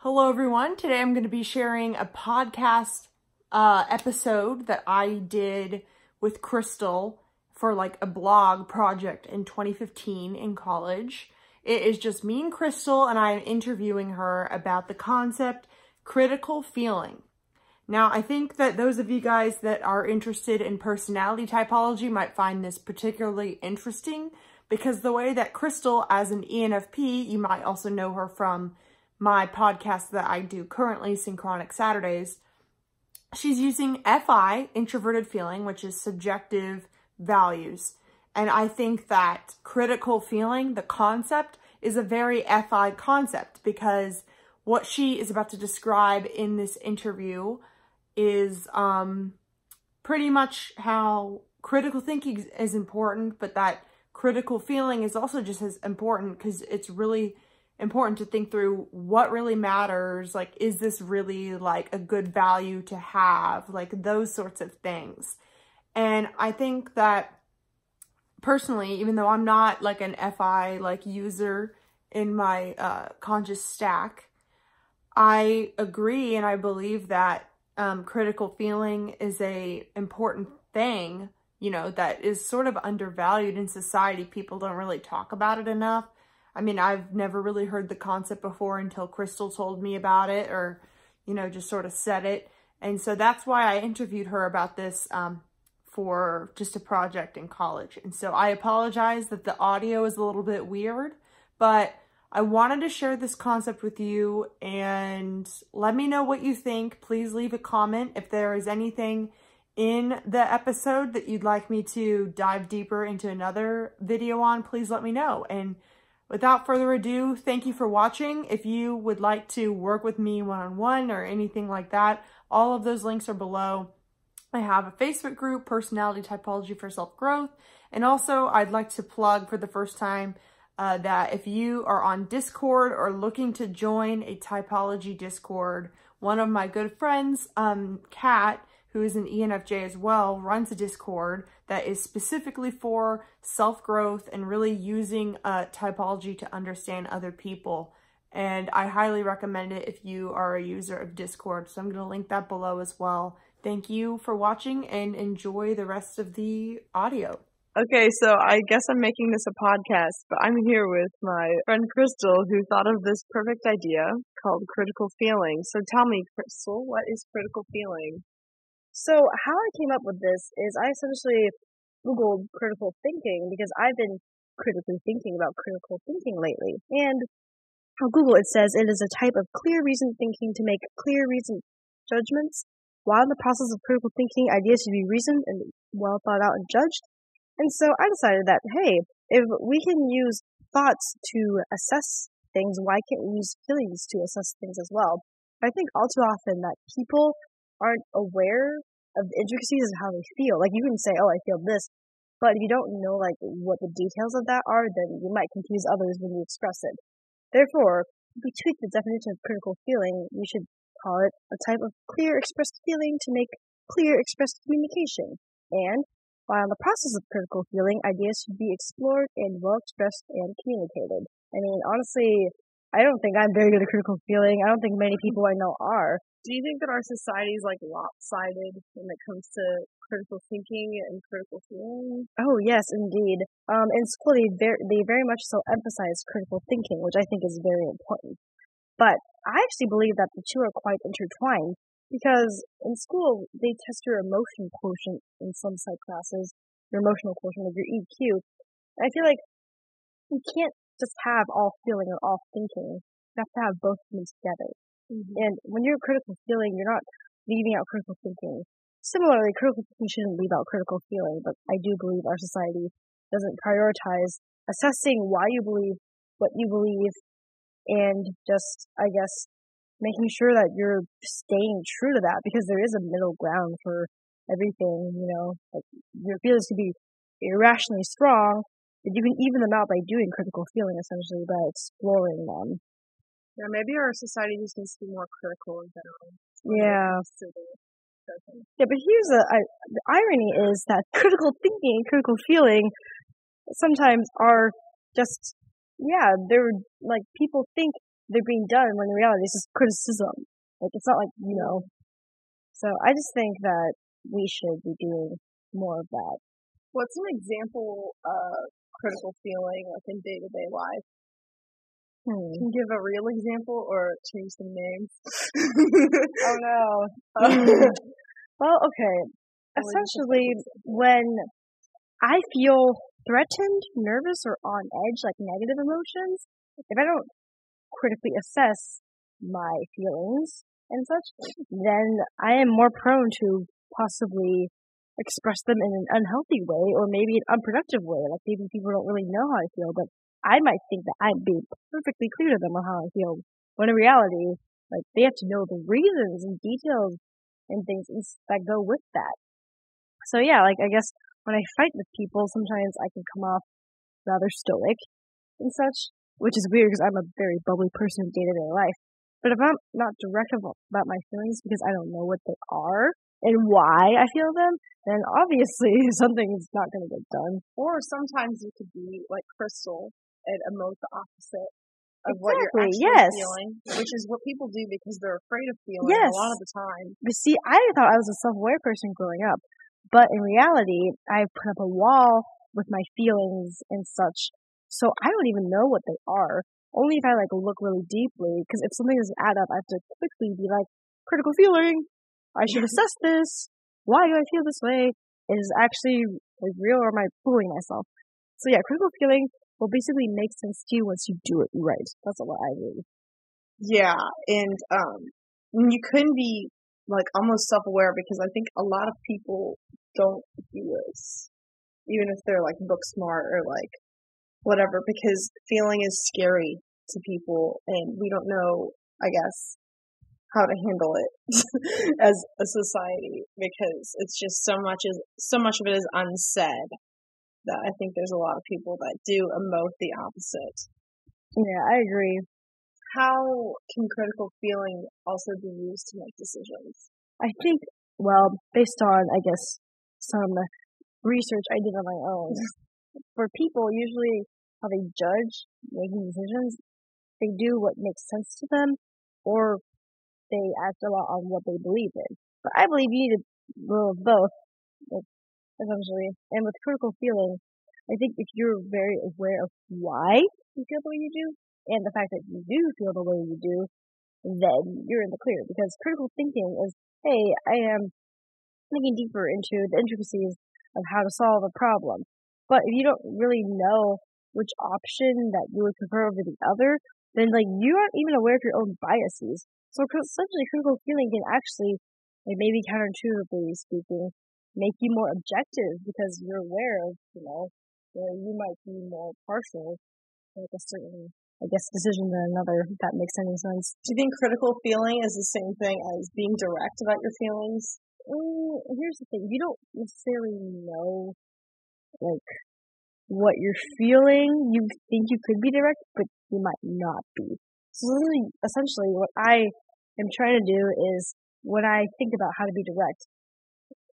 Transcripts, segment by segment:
Hello everyone, today I'm going to be sharing a podcast episode that I did with Crystal for like a blog project in 2015 in college. It is just me and Crystal, and I'm interviewing her about the concept critical feeling. Now, I think that those of you guys that are interested in personality typology might find this particularly interesting, because the way that Crystal, as an ENFP, you might also know her from my podcast that I do currently, Synchronic Saturdays, she's using FI, introverted feeling, which is subjective values. And I think that critical feeling, the concept, is a very FI concept, because what she is about to describe in this interview is pretty much how critical thinking is important, but that critical feeling is also just as important, because it's really important to think through what really matters. Like, is this really like a good value to have? Like those sorts of things. And I think that personally, even though I'm not like an FI like user in my conscious stack, I agree and I believe that critical feeling is a important thing, you know, that is sort of undervalued in society. People don't really talk about it enough. I mean, I've never really heard the concept before until Crystal told me about it, or, you know, just sort of said it. And so that's why I interviewed her about this for just a project in college. And so I apologize that the audio is a little bit weird, but I wanted to share this concept with you, and let me know what you think. Please leave a comment if there is anything in the episode that you'd like me to dive deeper into another video on. Please let me know. And without further ado, thank you for watching. If you would like to work with me one-on-one or anything like that, all of those links are below. I have a Facebook group, Personality Typology for Self-Growth. And also, I'd like to plug for the first time that if you are on Discord or looking to join a typology Discord, one of my good friends, Kat, who is an ENFJ as well, runs a Discord that is specifically for self-growth and really using typology to understand other people. And I highly recommend it if you are a user of Discord. So I'm going to link that below as well. Thank you for watching and enjoy the rest of the audio. Okay, so I guess I'm making this a podcast, but I'm here with my friend Crystal, who thought of this perfect idea called critical feeling. So tell me, Crystal, what is critical feeling? So how I came up with this is I essentially Googled critical thinking because I've been critically thinking about critical thinking lately. And on Google it says it is a type of clear reasoned thinking to make clear reasoned judgments. While in the process of critical thinking, ideas should be reasoned and well thought out and judged. And so I decided that, hey, if we can use thoughts to assess things, why can't we use feelings to assess things as well? I think all too often that people aren't aware of the intricacies of how they feel. Like, you can say, oh, I feel this, but if you don't know, like, what the details of that are, then you might confuse others when you express it. Therefore, if we tweak the definition of critical feeling, we should call it a type of clear expressed feeling to make clear expressed communication. And while in the process of critical feeling, ideas should be explored and well expressed and communicated. I mean, honestly, I don't think I'm very good at critical feeling. I don't think many people I know are. Do you think that our society is like lopsided when it comes to critical thinking and critical feeling? Oh, yes, indeed. In school, they very much so emphasize critical thinking, which I think is very important. But I actually believe that the two are quite intertwined, because in school, they test your emotion quotient in some psych classes, your emotional quotient of your EQ. And I feel like you can't just have all feeling or all thinking. You have to have both of them together. Mm-hmm. And when you're critical feeling, you're not leaving out critical thinking. Similarly, critical thinking shouldn't leave out critical feeling, but I do believe our society doesn't prioritize assessing why you believe what you believe, and just, I guess, making sure that you're staying true to that, because there is a middle ground for everything, you know. Like, your feelings can be irrationally strong, but you can even them out by doing critical feeling, essentially, by exploring them. Yeah, maybe our society just needs to be more critical in general. Yeah. Yeah, but here's the irony is that critical thinking and critical feeling sometimes are just, yeah, they're like, people think they're being done when in reality it's just criticism. Like, it's not like, So I just think that we should be doing more of that. What's an example of critical feeling, like, in day-to-day life? Can you give a real example or change some names? Oh no. Well, okay. Essentially, when I feel threatened, nervous, or on edge, like negative emotions, if I don't critically assess my feelings and such, then I am more prone to possibly express them in an unhealthy way or maybe an unproductive way. Like, maybe people don't really know how I feel, but I might think that I'm being perfectly clear to them on how I feel. When in reality, like, they have to know the reasons and details and things that go with that. So yeah, like, I guess when I fight with people, sometimes I can come off rather stoic and such, which is weird because I'm a very bubbly person in day-to-day life. But if I'm not direct about my feelings because I don't know what they are and why I feel them, then obviously something's not going to get done. Or sometimes you could be like Crystal and emote the opposite of what you're actually feeling, which is what people do because they're afraid of feeling a lot of the time. But see, I thought I was a self-aware person growing up, but in reality, I've put up a wall with my feelings and such, so I don't even know what they are. Only if I like look really deeply, because if something doesn't add up, I have to quickly be like, critical feeling, I should assess this. Why do I feel this way? Is it actually like real, or am I fooling myself? So yeah, critical feeling will basically make sense to you once you do it right. That's what I believe. Yeah, and you couldn't be like almost self-aware because I think a lot of people don't do this, even if they're like book smart or like whatever, because feeling is scary to people and we don't know, I guess, how to handle it as a society because it's just so much of it is unsaid that I think there's a lot of people that do emote the opposite. Yeah, I agree. How can critical feeling also be used to make decisions? I think, well, based on, I guess, some research I did on my own, for people, usually how they judge making decisions, they do what makes sense to them, or they act a lot on what they believe in. But I believe you need a little of both, like, essentially. And with critical feeling, I think if you're very aware of why you feel the way you do, and the fact that you do feel the way you do, then you're in the clear. Because critical thinking is, hey, I am thinking deeper into the intricacies of how to solve a problem. But if you don't really know which option that you would prefer over the other, then like you aren't even aware of your own biases. So essentially, critical feeling can actually, like, maybe counterintuitively speaking, make you more objective because you're aware of, where you might be more partial to like a certain, I guess, decision than another, if that makes any sense. Do you think critical feeling is the same thing as being direct about your feelings? Here's the thing. You don't necessarily know, like, what you're feeling. You think you could be direct, but you might not be. So essentially what I am trying to do is, when I think about how to be direct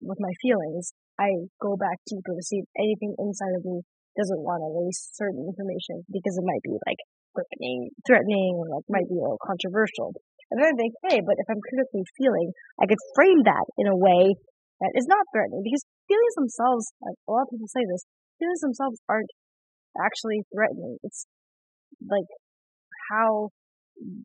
with my feelings, I go back deeper to see if anything inside of me doesn't want to release certain information because it might be like threatening, or like might be a little controversial. And then I think, hey, but if I'm critically feeling, I could frame that in a way that is not threatening, because feelings themselves, like a lot of people say this, feelings themselves aren't actually threatening. It's like how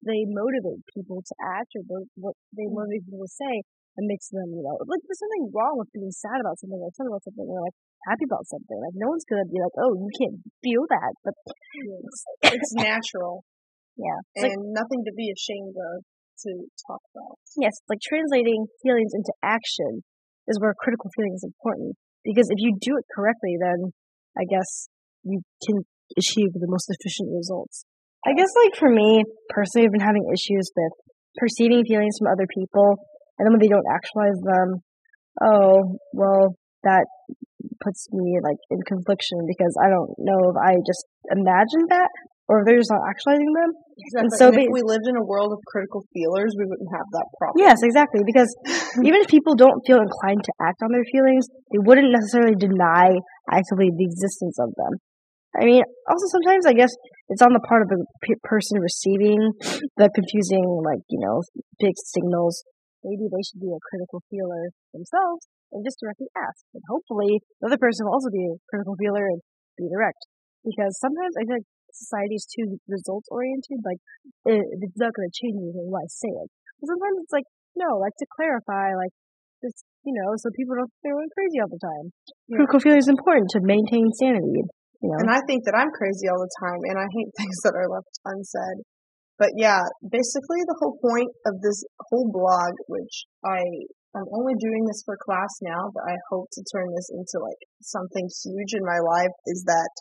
they motivate people to act, or what they motivate people to say, and makes them, like, there's something wrong with being sad about something, or upset about something, or like happy about something. Like, no one's gonna be like, oh, you can't feel that, but it's natural. Yeah, and like, nothing to be ashamed of to talk about. Yes, like translating feelings into action is where critical feeling is important, because if you do it correctly, then I guess you can achieve the most efficient results. I guess, like, for me, personally, I've been having issues with perceiving feelings from other people, and then when they don't actualize them, that puts me, like, in confliction, because I don't know if I just imagined that, or if they're just not actualizing them. Exactly. And so if we lived in a world of critical feelers, we wouldn't have that problem. Yes, exactly, because even if people don't feel inclined to act on their feelings, they wouldn't necessarily deny actively the existence of them. I mean, also sometimes I guess it's on the part of the person receiving the confusing, like, big signals. Maybe they should be a critical feeler themselves and just directly ask. And hopefully the other person will also be a critical feeler and be direct. Because sometimes I feel like society is too results oriented. Like, it's not going to change anything when I say it. But sometimes it's like, no, like to clarify, like, just, so people don't think they're going crazy all the time. Yeah. Critical feeling is important to maintain sanity. And I think that I'm crazy all the time, and I hate things that are left unsaid. But yeah, basically the whole point of this whole blog, which I'm only doing this for class now, but I hope to turn this into like something huge in my life, is that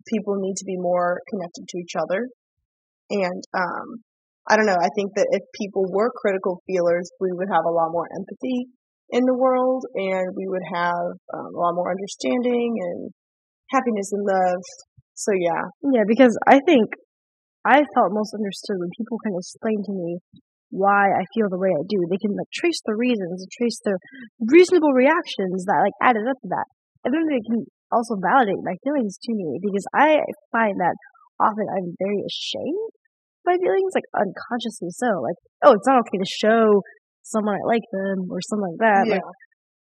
people need to be more connected to each other. And I don't know, I think that if people were critical feelers, we would have a lot more empathy in the world, and we would have a lot more understanding and happiness and love. So yeah. Yeah, because I think I felt most understood when people can explain to me why I feel the way I do. They can like trace the reasons, trace the reasonable reactions that like added up to that. And then they can also validate my feelings to me, because I find that often I'm very ashamed of my feelings, like unconsciously so. Like, oh, it's not okay to show someone I like them or something like that. Yeah. Like,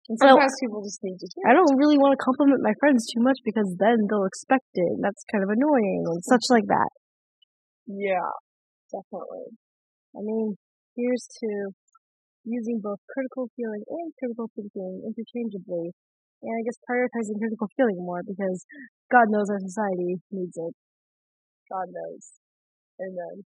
and sometimes people just need to hear I don't really want to compliment my friends too much, because then they'll expect it, and that's kind of annoying and such like that. Yeah, definitely. I mean, here's to using both critical feeling and critical thinking interchangeably, and I guess prioritizing critical feeling more, because God knows our society needs it. God knows. Amen.